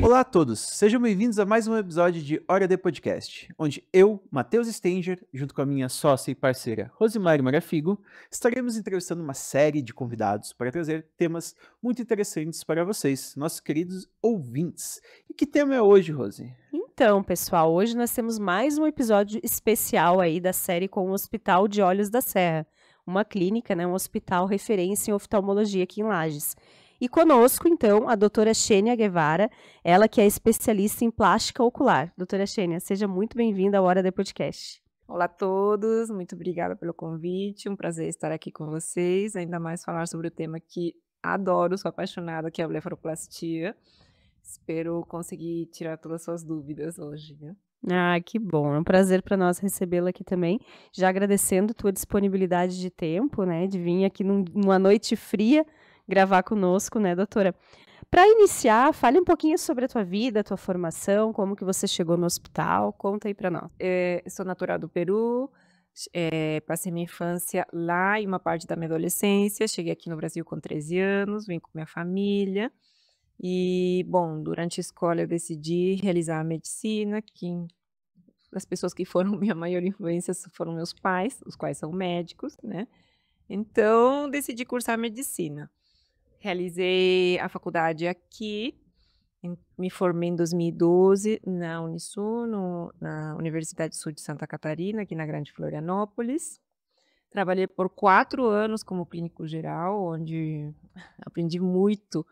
Olá a todos, sejam bem-vindos a mais um episódio de Hora D Podcast, onde eu, Matheus Stenger, junto com a minha sócia e parceira Rosimari Marafigo, estaremos entrevistando uma série de convidados para trazer temas muito interessantes para vocês, nossos queridos ouvintes. E que tema é hoje, Rosi? Então, pessoal, hoje nós temos mais um episódio especial aí da série com o Hospital de Olhos da Serra, uma clínica, né, um hospital referência em oftalmologia aqui em Lages. E conosco, então, a doutora Xênia Guevara, ela que é especialista em plástica ocular. Doutora Xênia, seja muito bem-vinda ao Hora D Podcast. Olá a todos, muito obrigada pelo convite, um prazer estar aqui com vocês, ainda mais falar sobre o tema que adoro, sou apaixonada, que é a blefaroplastia. Espero conseguir tirar todas as suas dúvidas hoje, viu? Ah, que bom, é um prazer para nós recebê-la aqui também, já agradecendo tua disponibilidade de tempo, né, de vir aqui numa noite fria gravar conosco, né, doutora? Para iniciar, fale um pouquinho sobre a tua vida, a tua formação, como que você chegou no hospital, conta aí para nós. Sou natural do Peru, passei minha infância lá e uma parte da minha adolescência, cheguei aqui no Brasil com 13 anos, vim com minha família e, bom, durante a escola eu decidi realizar a medicina, que as pessoas que foram minha maior influência foram meus pais, os quais são médicos, né? Então, decidi cursar medicina. Realizei a faculdade aqui, me formei em 2012 na Unisul, na Universidade Sul de Santa Catarina, aqui na Grande Florianópolis. Trabalhei por 4 anos como clínico geral, onde aprendi muito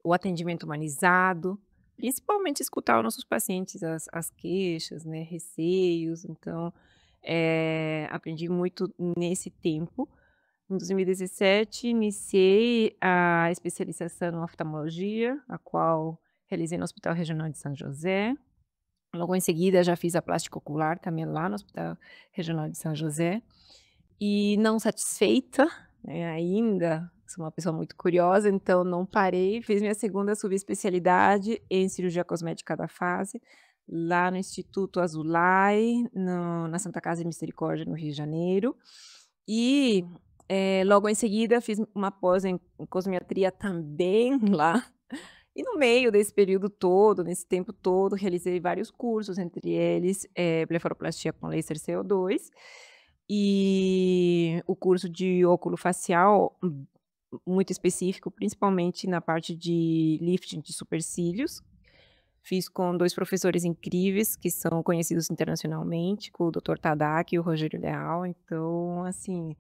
o atendimento humanizado, principalmente escutar os nossos pacientes, as queixas, né, receios. Então, aprendi muito nesse tempo. Em 2017, iniciei a especialização em oftalmologia, a qual realizei no Hospital Regional de São José. Logo em seguida, já fiz a plástica ocular também lá no Hospital Regional de São José. E não satisfeita, né, ainda, sou uma pessoa muito curiosa, então não parei. Fiz minha segunda subespecialidade em cirurgia cosmética da face, lá no Instituto Azulay, na Santa Casa de Misericórdia, no Rio de Janeiro. E logo em seguida fiz uma pós em cosmetria também lá. E no meio desse período todo, nesse tempo todo, realizei vários cursos, entre eles blefaroplastia com laser CO2 e o curso de óculo-facial, muito específico, principalmente na parte de lifting de supercílios. Fiz com 2 professores incríveis, que são conhecidos internacionalmente, com o Dr. Tadak e o Rogério Leal. Então, assim,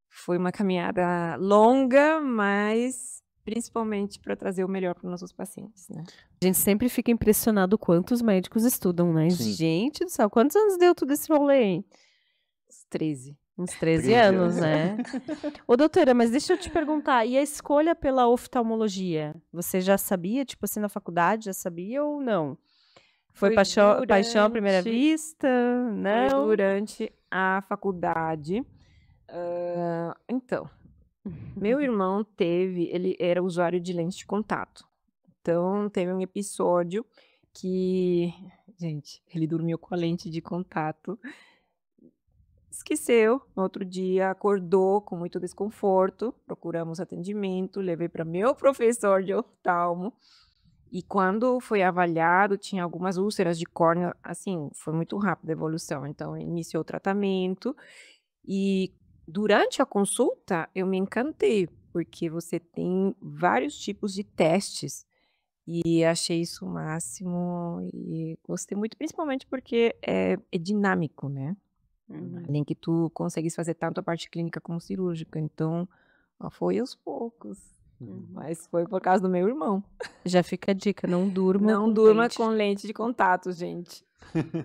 foi uma caminhada longa, mas principalmente para trazer o melhor para os nossos pacientes, né? A gente sempre fica impressionado quantos médicos estudam, né? Sim. Gente do céu, quantos anos deu tudo esse rolê aí? Os 13. Uns 13 13 anos, anos. né? Ô, doutora, mas deixa eu te perguntar, e a escolha pela oftalmologia? Você já sabia, tipo assim, na faculdade, já sabia ou não? Foi paixão à primeira vista? Foi Não? durante a faculdade. Então, meu irmão ele era usuário de lente de contato. Então, teve um episódio que, gente, ele dormiu com a lente de contato, esqueceu, no outro dia acordou com muito desconforto, procuramos atendimento, levei para meu professor de oftalmo, e quando foi avaliado, tinha algumas úlceras de córnea, assim, foi muito rápida a evolução, então iniciou o tratamento, e durante a consulta eu me encantei, porque você tem vários tipos de testes, e achei isso o máximo, e gostei muito, principalmente porque é dinâmico, né? Além que tu consegues fazer tanto a parte clínica como cirúrgica, então, foi aos poucos, mas foi por causa do meu irmão. Já fica a dica, não durma Não com durma lente. com lente de contato, gente.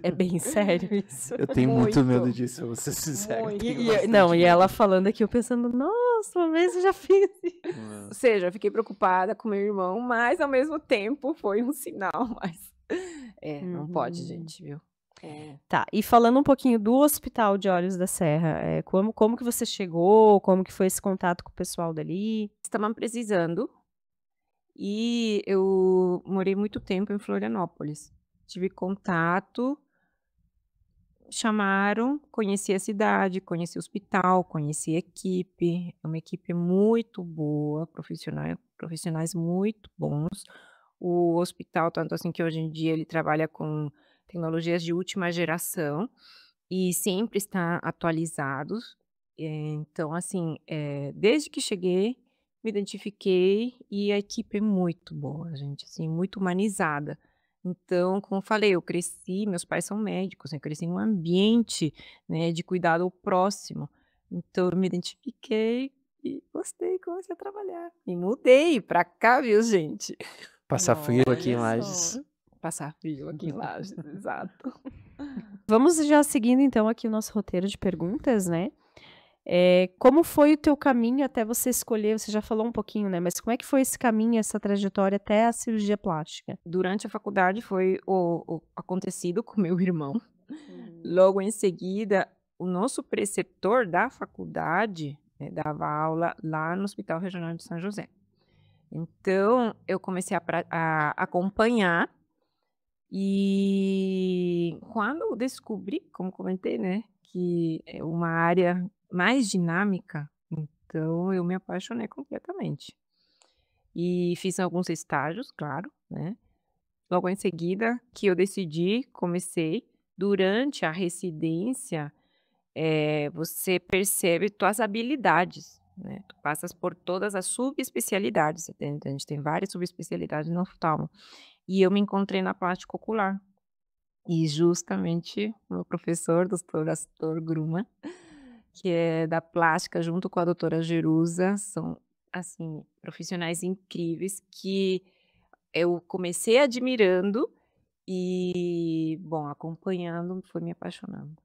É bem sério isso. Eu tenho muito Muito. medo disso, eu vou ser sincero. Muito. tenho E bastante não, e medo. ela falando aqui, eu pensando, nossa, uma vez eu já fiz isso. Ou seja, eu fiquei preocupada com meu irmão, mas ao mesmo tempo foi um sinal, mas não pode, gente, viu? Tá, e falando um pouquinho do Hospital de Olhos da Serra, como que você chegou, como que foi esse contato com o pessoal dali? Estavam precisando e eu morei muito tempo em Florianópolis. Tive contato, chamaram, conheci a cidade, conheci o hospital, conheci a equipe. É uma equipe muito boa, profissionais muito bons. o hospital, tanto assim que hoje em dia ele trabalha com tecnologias de última geração e sempre está atualizados. Então, assim, desde que cheguei, me identifiquei e a equipe é muito boa, gente, assim, muito humanizada. Então, como eu falei, eu cresci, meus pais são médicos, né, eu cresci em um ambiente, né, de cuidado ao próximo. Então eu me identifiquei e gostei, comecei a trabalhar. E mudei pra cá, viu, gente? Passar frio aqui em Olha só. Lages. Passar frio aqui em Lages, exato. Vamos já seguindo então aqui o nosso roteiro de perguntas, né? Como foi o teu caminho até você escolher? Você já falou um pouquinho, né? Mas como é que foi esse caminho, essa trajetória até a cirurgia plástica? Durante a faculdade foi o acontecido com meu irmão. Uhum. Logo em seguida, o nosso preceptor da faculdade, dava aula lá no Hospital Regional de São José. Então, eu comecei a acompanhar e quando eu descobri, como comentei, né, que é uma área mais dinâmica, então eu me apaixonei completamente. E fiz alguns estágios, claro, né. Logo em seguida que eu decidi, comecei. Durante a residência, você percebe tuas habilidades, né, tu passas por todas as subespecialidades, a gente tem várias subespecialidades no oftalmo, e eu me encontrei na plástica ocular. E justamente o meu professor, doutor Astor Gruma, que é da plástica junto com a doutora Jerusa, são, assim, profissionais incríveis que eu comecei admirando e, bom, acompanhando, foi me apaixonando.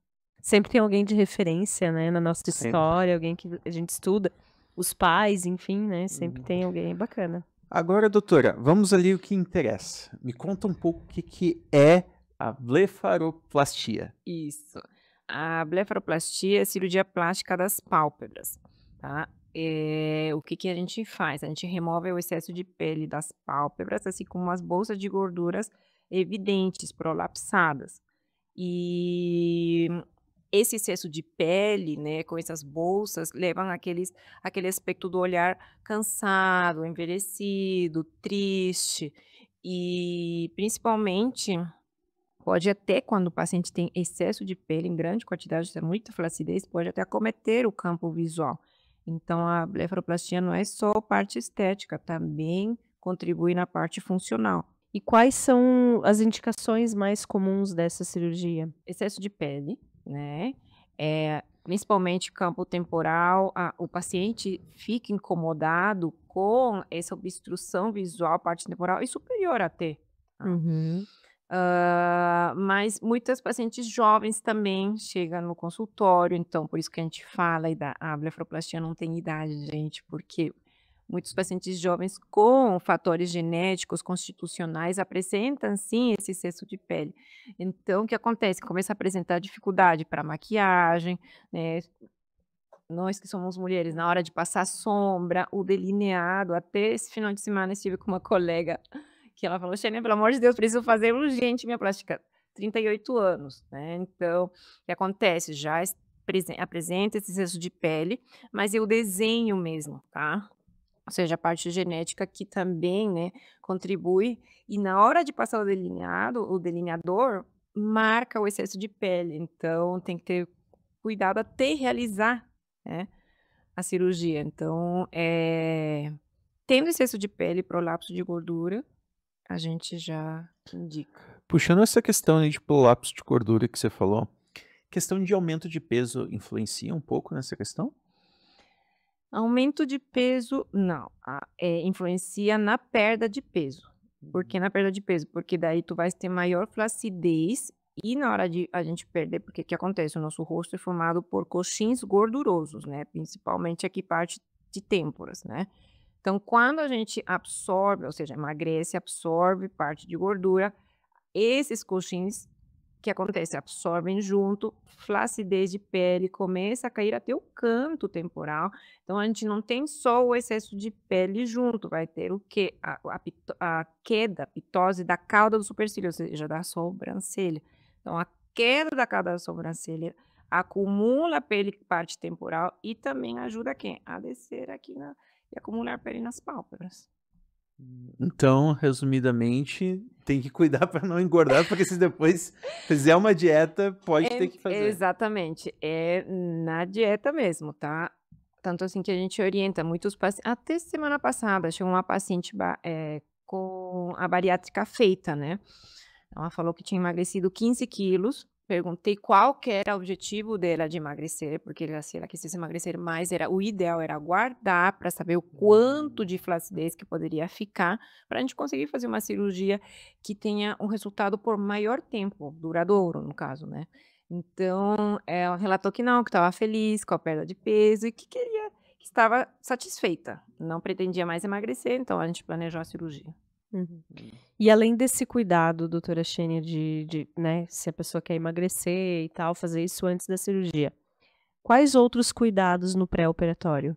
Sempre tem alguém de referência, né, na nossa Sempre. história, alguém que a gente estuda, os pais, enfim, né? Sempre Uhum. tem alguém bacana. Agora, doutora, vamos ali o que interessa. Me conta um pouco o que é a blefaroplastia. Isso. A blefaroplastia é a cirurgia plástica das pálpebras, tá? O que que a gente faz? A gente remove o excesso de pele das pálpebras, assim como as bolsas de gorduras evidentes, prolapsadas. E esse excesso de pele, né, com essas bolsas, levam aquele aspecto do olhar cansado, envelhecido, triste e principalmente pode até, quando o paciente tem excesso de pele em grande quantidade, tem muita flacidez, pode até acometer o campo visual. Então, a blefaroplastia não é só parte estética, também contribui na parte funcional. E quais são as indicações mais comuns dessa cirurgia? Excesso de pele, né? Principalmente campo temporal, o paciente fica incomodado com essa obstrução visual, parte temporal e superior até. Tá? Uhum. Mas muitas pacientes jovens também chegam no consultório, então por isso que a gente fala a blefaroplastia não tem idade, gente, porque muitos pacientes jovens com fatores genéticos, constitucionais, apresentam sim esse excesso de pele. Então o que acontece? Começa a apresentar dificuldade para maquiagem, né, nós que somos mulheres, na hora de passar sombra, o delineado, até esse final de semana estive com uma colega que ela falou: "Xenia, pelo amor de Deus, preciso fazer urgente minha plástica", 38 anos, né, então, o que acontece? Já apresenta esse excesso de pele, mas é o desenho mesmo, tá, ou seja, a parte genética que também, né, contribui, e na hora de passar o delineador marca o excesso de pele, então tem que ter cuidado até realizar, né, a cirurgia. Então, tendo excesso de pele, prolapso de gordura, a gente já indica. Puxando essa questão aí de prolapso de gordura que você falou, questão de aumento de peso influencia um pouco nessa questão? Aumento de peso, não, influencia na perda de peso. Por que na perda de peso? Porque daí tu vais ter maior flacidez e na hora de a gente perder, porque o que acontece? O nosso rosto é formado por coxins gordurosos, né, principalmente aqui parte de têmporas, né. Então quando a gente absorve, ou seja, emagrece, absorve parte de gordura, esses coxins, que acontece? Absorvem junto, flacidez de pele, começa a cair até o canto temporal, então a gente não tem só o excesso de pele junto, vai ter o quê? A queda, a pitose da cauda do supercílio, ou seja, da sobrancelha. Então a queda da cauda da sobrancelha acumula pele parte temporal e também ajuda quem? A descer aqui e acumular pele nas pálpebras. Então, resumidamente, tem que cuidar para não engordar, porque se depois fizer uma dieta, pode ter que fazer. Exatamente, é na dieta mesmo, tá? Tanto assim que a gente orienta muitos pacientes. Até semana passada chegou uma paciente com a bariátrica feita, né? Ela falou que tinha emagrecido 15 quilos. Perguntei qual que era o objetivo dela de emagrecer, porque se ela quisesse emagrecer mais, o ideal era guardar para saber o quanto de flacidez que poderia ficar, para a gente conseguir fazer uma cirurgia que tenha um resultado por maior tempo, duradouro, no caso, né? Então, ela relatou que não, que estava feliz com a perda de peso e que estava satisfeita. Não pretendia mais emagrecer, então a gente planejou a cirurgia. Uhum. E além desse cuidado, doutora Xênia, né, se a pessoa quer emagrecer e tal, fazer isso antes da cirurgia, quais outros cuidados no pré-operatório?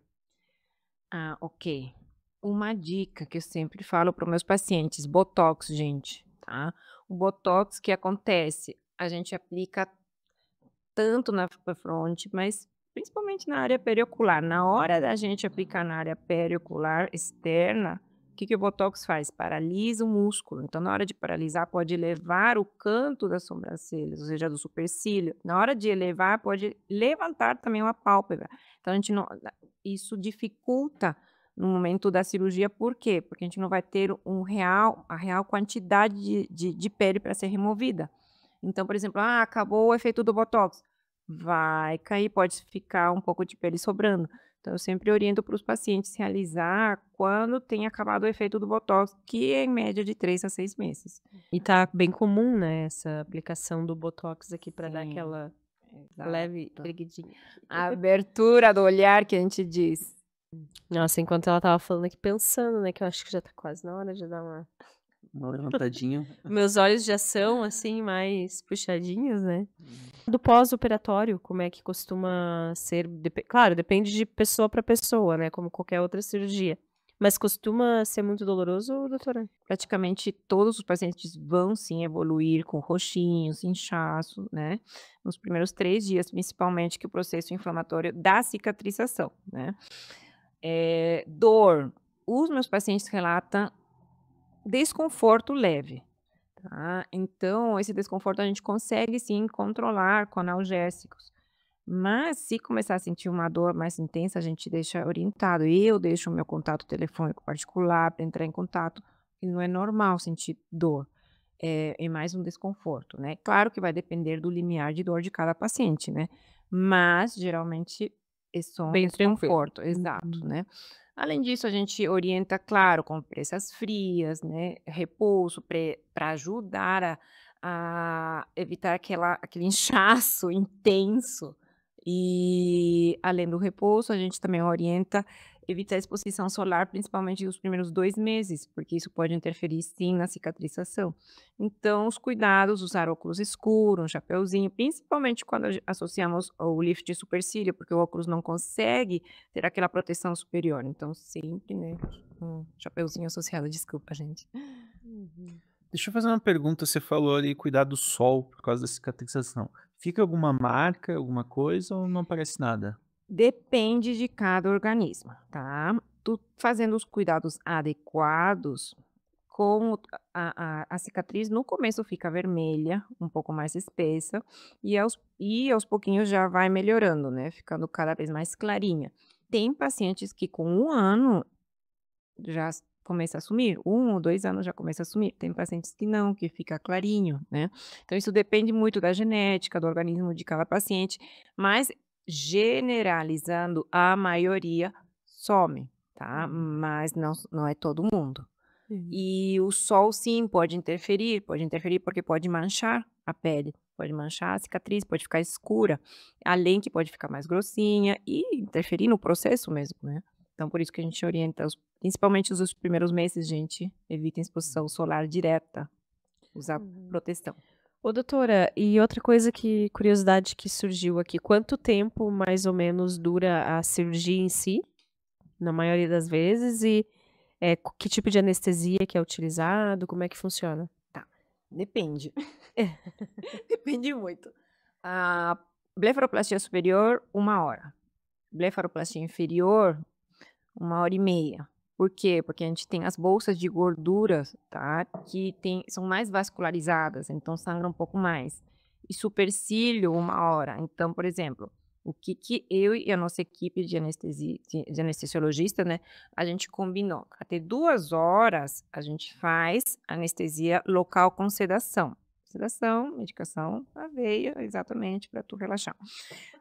Ah, ok. Uma dica que eu sempre falo para os meus pacientes, botox, gente, tá? O botox que acontece, a gente aplica tanto na fronte, mas principalmente na área periocular. Na hora da gente aplicar na área periocular externa, o que o botox faz? Paralisa o músculo. Então, na hora de paralisar, pode elevar o canto das sobrancelhas, ou seja, do supercílio. Na hora de elevar, pode levantar também uma pálpebra. Então, a gente não, isso dificulta no momento da cirurgia, por quê? Porque a gente não vai ter a real quantidade de pele para ser removida. Então, por exemplo, acabou o efeito do botox. Vai cair, pode ficar um pouco de pele sobrando. Então, eu sempre oriento para os pacientes realizar quando tem acabado o efeito do botox, que é em média de 3 a 6 meses. E tá bem comum, né, essa aplicação do botox aqui para dar Sim, aquela exato. leve erguidinha. A abertura do olhar que a gente diz. Nossa, enquanto ela tava falando aqui, pensando, né, que eu acho que já tá quase na hora de dar Uma levantadinha. meus olhos já são, assim, mais puxadinhos, né. Do pós-operatório, como é que costuma ser? Claro, depende de pessoa para pessoa, né, como qualquer outra cirurgia. Mas costuma ser muito doloroso, doutora? Praticamente todos os pacientes vão sim evoluir com roxinhos, inchaço, né? Nos primeiros 3 dias, principalmente, que o processo inflamatório da cicatrização, né? Dor. Os meus pacientes relatam desconforto leve, tá? Então, esse desconforto a gente consegue sim controlar com analgésicos. Mas se começar a sentir uma dor mais intensa, a gente deixa orientado. Eu deixo o meu contato telefônico particular para entrar em contato, e não é normal sentir dor. É mais um desconforto, né? Claro que vai depender do limiar de dor de cada paciente, né? Mas geralmente é só um Bem tranquilo. desconforto, exato, né? Além disso, a gente orienta, claro, compressas frias, né? Repouso para ajudar a evitar aquele inchaço intenso. E além do repouso, a gente também orienta evitar a exposição solar, principalmente nos primeiros 2 meses, porque isso pode interferir sim na cicatrização. Então, os cuidados, usar óculos escuros, um chapeuzinho, principalmente quando associamos o lift de supercílio, porque o óculos não consegue ter aquela proteção superior. Então, sempre, né, um chapeuzinho associado. Desculpa, gente. Deixa eu fazer uma pergunta. Você falou ali cuidar do sol por causa da cicatrização. Fica alguma marca, alguma coisa ou não aparece nada? Depende de cada organismo, tá? Tu fazendo os cuidados adequados, com a cicatriz no começo fica vermelha, um pouco mais espessa, e aos pouquinhos já vai melhorando, né? Ficando cada vez mais clarinha. Tem pacientes que com 1 ano já começa a sumir, 1 ou 2 anos já começa a sumir. Tem pacientes que não, que fica clarinho, né? Então isso depende muito da genética, do organismo de cada paciente, mas generalizando, a maioria some, tá? Mas não é todo mundo. E o sol sim pode interferir porque pode manchar a pele, pode manchar a cicatriz, pode ficar escura, além que pode ficar mais grossinha e interferir no processo mesmo, né. Então por isso que a gente orienta principalmente os primeiros meses, gente, evitem exposição solar direta, usar proteção. Ô doutora, e outra coisa curiosidade que surgiu aqui, quanto tempo mais ou menos dura a cirurgia em si, na maioria das vezes, e que tipo de anestesia que é utilizado, como é que funciona? Depende. Depende muito. A blefaroplastia superior, 1 hora. Blefaroplastia inferior, 1 hora e meia. Por quê? Porque a gente tem as bolsas de gordura, tá? Que são mais vascularizadas, então sangra um pouco mais. E supercílio, 1 hora. Então, por exemplo, o que eu e a nossa equipe de anestesiologista, né? A gente combinou. Até 2 horas a gente faz anestesia local com sedação. Sedação, medicação na veia, exatamente, para tu relaxar.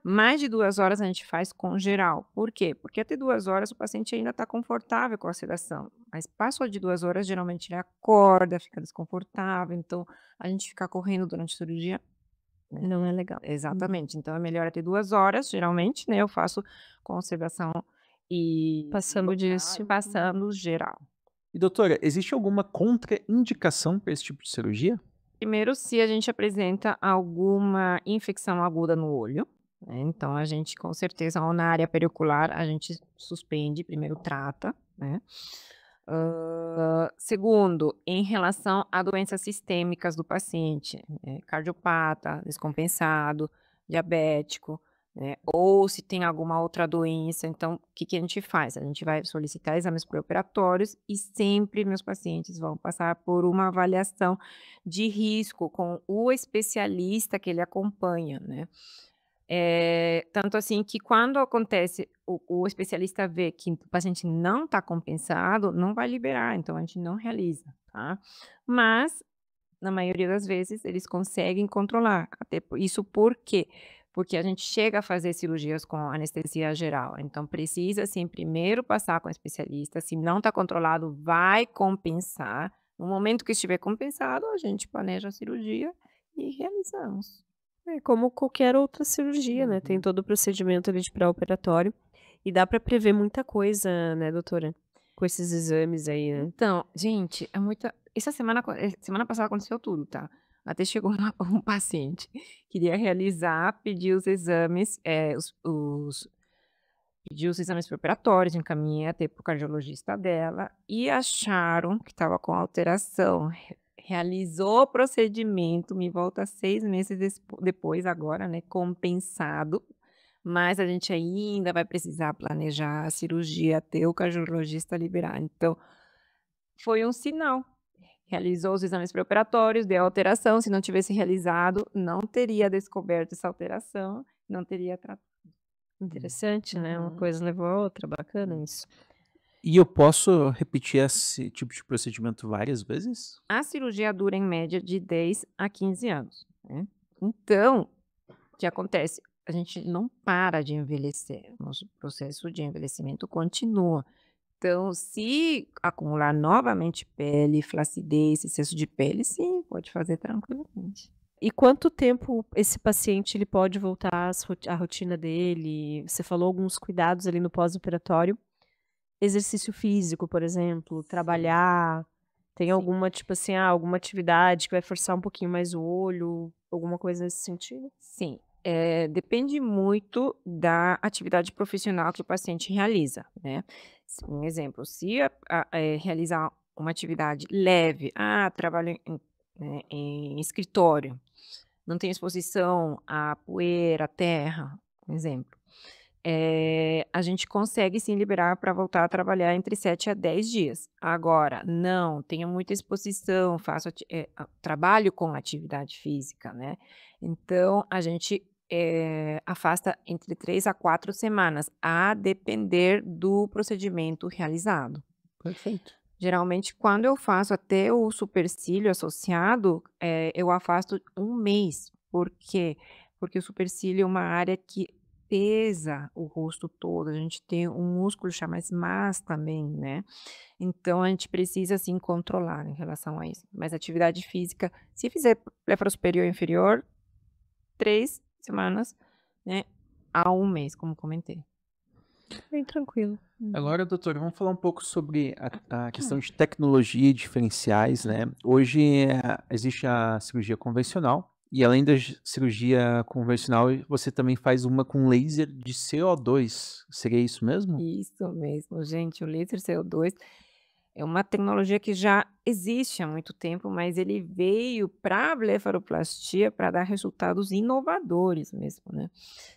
Mais de 2 horas a gente faz com geral. Por quê? Porque até 2 horas o paciente ainda está confortável com a sedação. Mas passou de 2 horas, geralmente ele acorda, fica desconfortável. Então, a gente ficar correndo durante a cirurgia Não é legal. exatamente. Então, é melhor até 2 horas, geralmente, né? Eu faço com sedação e Passando disso. passando geral. E doutora, existe alguma contraindicação para esse tipo de cirurgia? Primeiro, se a gente apresenta alguma infecção aguda no olho, né, então a gente com certeza, ou na área periocular, a gente suspende, primeiro trata, né. Segundo, em relação a doenças sistêmicas do paciente, cardiopata, descompensado, diabético, né, ou se tem alguma outra doença, então o que a gente faz? A gente vai solicitar exames pré-operatórios e sempre meus pacientes vão passar por uma avaliação de risco com o especialista que ele acompanha, né. Tanto assim que quando acontece o especialista vê que o paciente não está compensado, não vai liberar, então a gente não realiza, tá. Mas, na maioria das vezes, eles conseguem controlar, até isso por quê? Porque a gente chega a fazer cirurgias com anestesia geral, então precisa, assim, primeiro passar com o especialista, se não está controlado, vai compensar, no momento que estiver compensado, a gente planeja a cirurgia e realizamos. É como qualquer outra cirurgia, né? Tem todo o procedimento ali de pré-operatório. E dá pra prever muita coisa, né, doutora? Com esses exames aí, né? Então, gente, é muita essa semana passada aconteceu tudo, tá. Até chegou um paciente, queria realizar, pediu os exames, pediu os exames preparatórios, encaminhei até para o cardiologista dela e acharam que estava com alteração. Realizou o procedimento, me volta 6 meses depois agora, né, compensado, mas a gente ainda vai precisar planejar a cirurgia até o cardiologista liberar. Então, foi um sinal. Realizou os exames pré-operatórios, deu alteração, se não tivesse realizado, não teria descoberto essa alteração, não teria tratado. Interessante, né? Uma coisa levou a outra. Bacana isso. E eu posso repetir esse tipo de procedimento várias vezes? A cirurgia dura em média de 10 a 15 anos, né. Então, o que acontece? A gente não para de envelhecer, nosso processo de envelhecimento continua. Então, se acumular novamente pele, flacidez, excesso de pele, sim, pode fazer tranquilamente. E quanto tempo esse paciente ele pode voltar à rotina dele? Você falou alguns cuidados ali no pós-operatório. Exercício físico, por exemplo, trabalhar. Tem Sim. alguma, tipo assim, alguma atividade que vai forçar um pouquinho mais o olho? Alguma coisa nesse sentido? Sim, depende muito da atividade profissional que o paciente realiza, né. Um exemplo, se realizar uma atividade leve, trabalho em escritório, não tem exposição à poeira, à terra, um exemplo. A gente consegue sim liberar para voltar a trabalhar entre 7 a 10 dias. Agora, não, tenho muita exposição, trabalho com atividade física, né, então a gente, afasta entre 3 a 4 semanas, a depender do procedimento realizado. Perfeito. Geralmente, quando eu faço até o supercílio associado, eu afasto 1 mês. Por quê? Porque o supercílio é uma área que pesa o rosto todo, a gente tem um músculo chamado SMAS também, né. Então a gente precisa, assim, controlar em relação a isso. Mas atividade física, se fizer blefaro superior e inferior, 3 semanas, né, a 1 mês, como comentei. Bem tranquilo. Agora, doutor, vamos falar um pouco sobre a questão de tecnologia e diferenciais, né? Hoje existe a cirurgia convencional e além da cirurgia convencional, você também faz uma com laser de CO2. Seria isso mesmo? Isso mesmo, gente, o laser CO2 É uma tecnologia que já existe há muito tempo, mas ele veio para a blefaroplastia para dar resultados inovadores mesmo, né.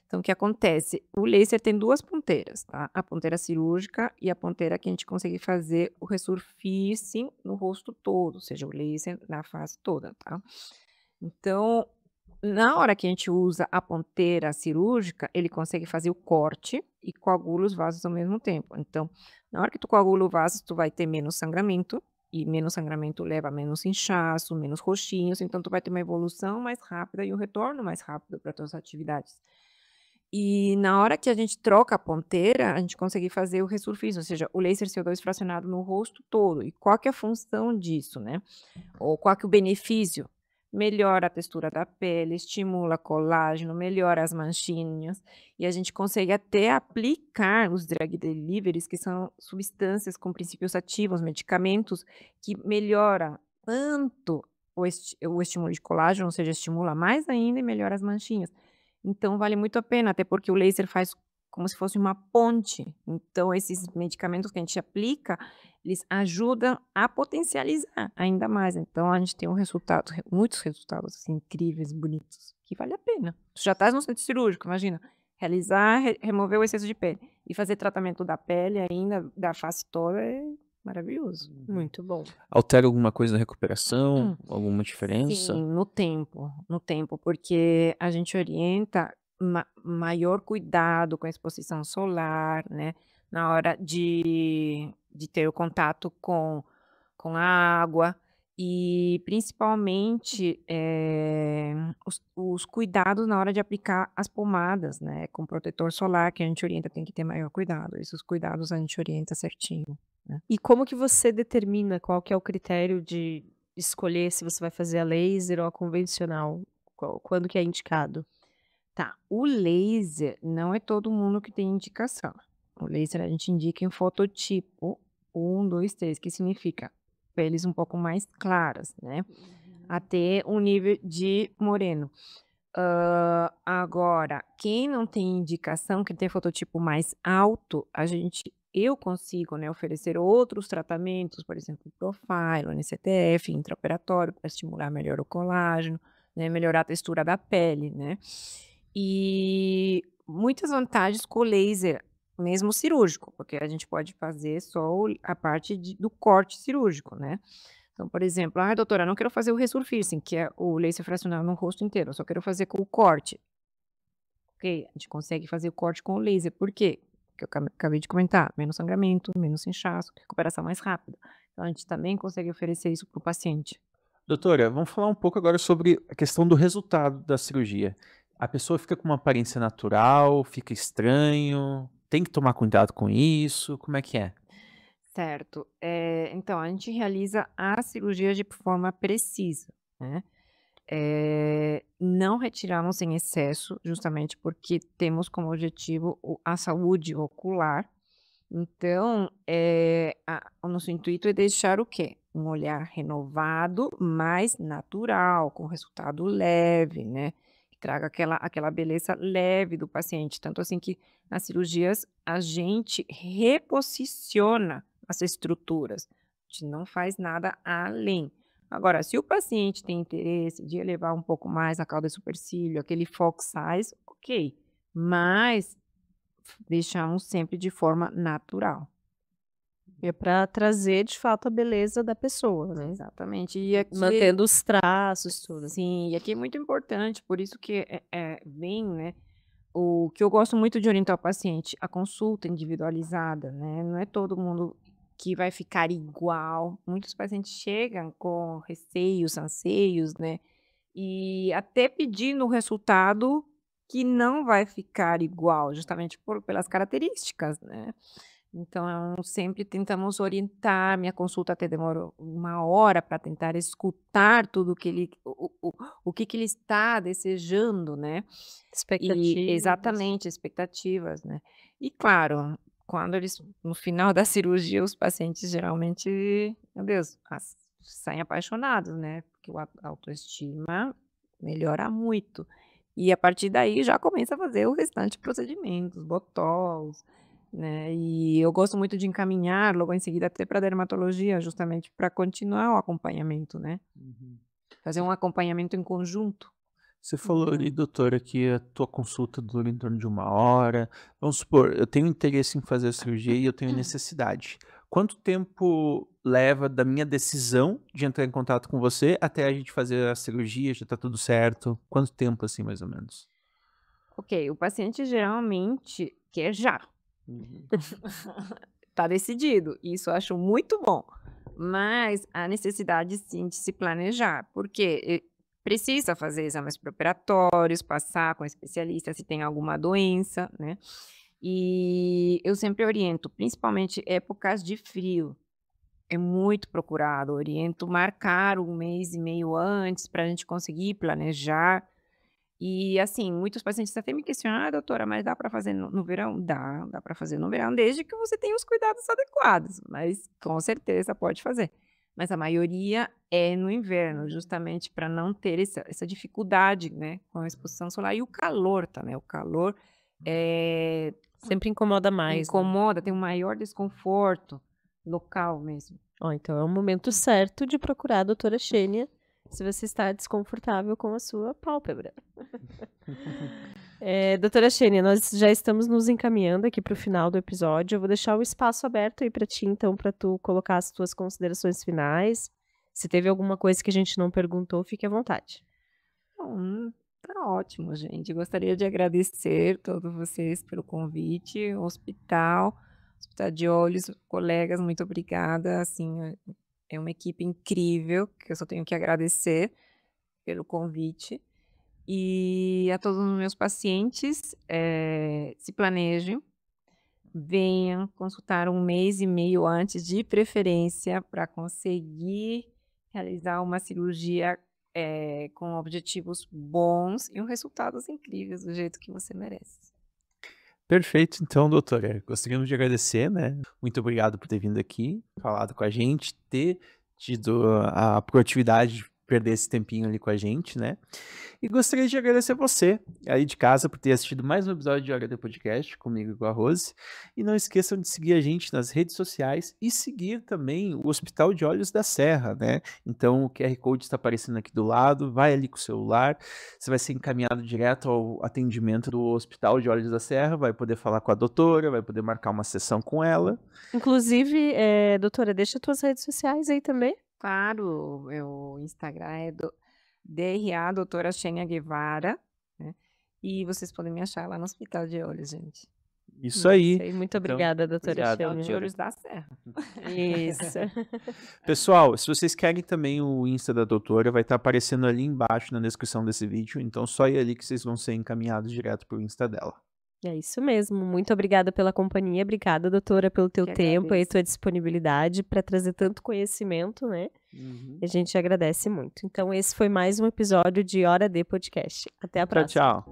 Então o que acontece? O laser tem 2 ponteiras, tá, a ponteira cirúrgica e a ponteira que a gente consegue fazer o resurfacing no rosto todo, ou seja, o laser na face toda, tá. Então, na hora que a gente usa a ponteira cirúrgica, ele consegue fazer o corte e coagula os vasos ao mesmo tempo. Então, na hora que tu coagula o vaso, tu vai ter menos sangramento, e menos sangramento leva a menos inchaço, menos roxinhos, então tu vai ter uma evolução mais rápida e um retorno mais rápido para tuas atividades. E na hora que a gente troca a ponteira, a gente consegue fazer o resurfacing, ou seja, o laser CO2 fracionado no rosto todo. E qual que é a função disso, né? Ou qual que é o benefício? Melhora a textura da pele, estimula colágeno, melhora as manchinhas, e a gente consegue até aplicar os drug deliveries, que são substâncias com princípios ativos, medicamentos, que melhora tanto o estímulo de colágeno, ou seja, estimula mais ainda e melhora as manchinhas. Então vale muito a pena, até porque o laser faz como se fosse uma ponte. Então esses medicamentos que a gente aplica, eles ajudam a potencializar ainda mais. Então a gente tem muitos resultados, assim, incríveis, bonitos, que vale a pena. Tu já estás no centro cirúrgico, imagina, realizar, remover o excesso de pele e fazer tratamento da pele ainda, da face toda, é maravilhoso. Muito bom. Altera alguma coisa na recuperação? Alguma diferença? Sim, no tempo, porque a gente orienta maior cuidado com a exposição solar, né, na hora de ter o contato com a água e principalmente, os cuidados na hora de aplicar as pomadas, né, com protetor solar que a gente orienta, tem que ter maior cuidado, esses cuidados a gente orienta certinho, né. E como que você determina qual que é o critério de escolher se você vai fazer a laser ou a convencional? Quando que é indicado? Tá, o laser não é todo mundo que tem indicação. O laser a gente indica em fototipo 1, 2, 3, que significa peles um pouco mais claras, né, até um nível de moreno. Agora, quem não tem indicação, quem tem fototipo mais alto, eu consigo, né, oferecer outros tratamentos, por exemplo, Profile, NCTF, intraoperatório, para estimular melhor o colágeno, né, melhorar a textura da pele, né. E muitas vantagens com o laser, mesmo cirúrgico, porque a gente pode fazer só a parte do corte cirúrgico, né. Então, por exemplo: "Ai, doutora, não quero fazer o resurfacing", que é o laser fracionado no rosto inteiro, eu só quero fazer com o corte. Ok, a gente consegue fazer o corte com o laser, por quê? Que eu acabei de comentar, menos sangramento, menos inchaço, recuperação mais rápida. Então a gente também consegue oferecer isso para o paciente. Doutora, vamos falar um pouco agora sobre a questão do resultado da cirurgia. A pessoa fica com uma aparência natural, fica estranho, tem que tomar cuidado com isso, como é que é? Certo. Então a gente realiza a cirurgia de forma precisa, né. Não retiramos em excesso, justamente porque temos como objetivo a saúde ocular. Então, o nosso intuito é deixar o quê? Um olhar renovado, mais natural, com resultado leve, né, que traga aquela beleza leve do paciente. Tanto assim que nas cirurgias a gente reposiciona as estruturas, a gente não faz nada além. Agora, se o paciente tem interesse de elevar um pouco mais a cauda supercílio, aquele fox size, ok, mas deixamos sempre de forma natural. É para trazer, de fato, a beleza da pessoa, né. Exatamente. E aqui Mantendo os traços, tudo. sim, e aqui é muito importante, por isso que vem, né, o que eu gosto muito de orientar o paciente, a consulta individualizada, né, não é todo mundo que vai ficar igual. Muitos pacientes chegam com receios, anseios, né, e até pedindo um resultado que não vai ficar igual, justamente pelas características, né. Então, sempre tentamos orientar, minha consulta até demora 1 hora para tentar escutar tudo que ele o que ele está desejando, né. E Expectativas. exatamente, expectativas, né. E claro, quando no final da cirurgia, os pacientes geralmente, meu Deus, saem apaixonados, né, porque a autoestima melhora muito. E a partir daí já começa a fazer o restante procedimentos, botox, né? E eu gosto muito de encaminhar logo em seguida até para dermatologia, justamente para continuar o acompanhamento, né? Fazer um acompanhamento em conjunto. Você falou ali, doutora, que a tua consulta dura em torno de 1 hora. Vamos supor, eu tenho interesse em fazer a cirurgia e eu tenho necessidade. Quanto tempo leva da minha decisão de entrar em contato com você até a gente fazer a cirurgia? Já tá tudo certo? Quanto tempo, assim, mais ou menos? Ok, o paciente geralmente quer já. Tá decidido. Isso eu acho muito bom. Mas a necessidade sim de se planejar, porque precisa fazer exames pré-operatórios, passar com o especialista se tem alguma doença, né? E eu sempre oriento, principalmente épocas de frio. É muito procurado. Oriento marcar 1 mês e meio antes para a gente conseguir planejar. E assim, muitos pacientes até me questionam: "Ah, doutora, mas dá para fazer no verão?" Dá para fazer no verão, desde que você tenha os cuidados adequados, mas com certeza pode fazer. Mas a maioria é no inverno, justamente para não ter essa dificuldade, né, com a exposição solar e o calor também. O calor, Sempre incomoda mais, né? incomoda, tem um maior desconforto local mesmo. Ó, então é o momento certo de procurar a doutora Xênia se você está desconfortável com a sua pálpebra. Doutora Xênia, nós já estamos nos encaminhando aqui para o final do episódio. Eu vou deixar o espaço aberto aí para ti, então, para tu colocar as tuas considerações finais. Se teve alguma coisa que a gente não perguntou, fique à vontade. Bom, tá ótimo, gente. Gostaria de agradecer todos vocês pelo convite, o Hospital de Olhos, colegas, muito obrigada. Assim, é uma equipe incrível que eu só tenho que agradecer pelo convite. E a todos os meus pacientes, se planejem, venham consultar 1 mês e meio antes, de preferência, para conseguir realizar uma cirurgia com objetivos bons e resultados incríveis, do jeito que você merece. Perfeito, então, doutora, gostaríamos de agradecer, né? Muito obrigado por ter vindo aqui, falado com a gente, ter tido a proatividade de perder esse tempinho ali com a gente, né? E gostaria de agradecer você, aí de casa, por ter assistido mais um episódio de Hora D Podcast, comigo e com a Rose. E não esqueçam de seguir a gente nas redes sociais e seguir também o Hospital de Olhos da Serra, né? Então o QR Code está aparecendo aqui do lado, vai ali com o celular, você vai ser encaminhado direto ao atendimento do Hospital de Olhos da Serra, vai poder falar com a doutora, vai poder marcar uma sessão com ela. Inclusive, doutora, deixa tuas redes sociais aí também. Claro, meu Instagram é DRA doutora Xênia Guevara, né? E vocês podem me achar lá no Hospital de Olhos, gente. Isso aí. Muito Então, obrigada, doutora obrigado. Hospital de Xênia. Olhos da Serra. Isso. Pessoal, se vocês querem também o Insta da doutora, vai estar aparecendo ali embaixo na descrição desse vídeo, então só ir ali que vocês vão ser encaminhados direto pro Insta dela. É isso mesmo. Muito obrigada pela companhia. Obrigada, doutora, pelo teu Que tempo e agradeço. tua disponibilidade para trazer tanto conhecimento, né? A gente agradece muito. Então, esse foi mais um episódio de Hora D Podcast. Até a Tchau, próxima. tchau.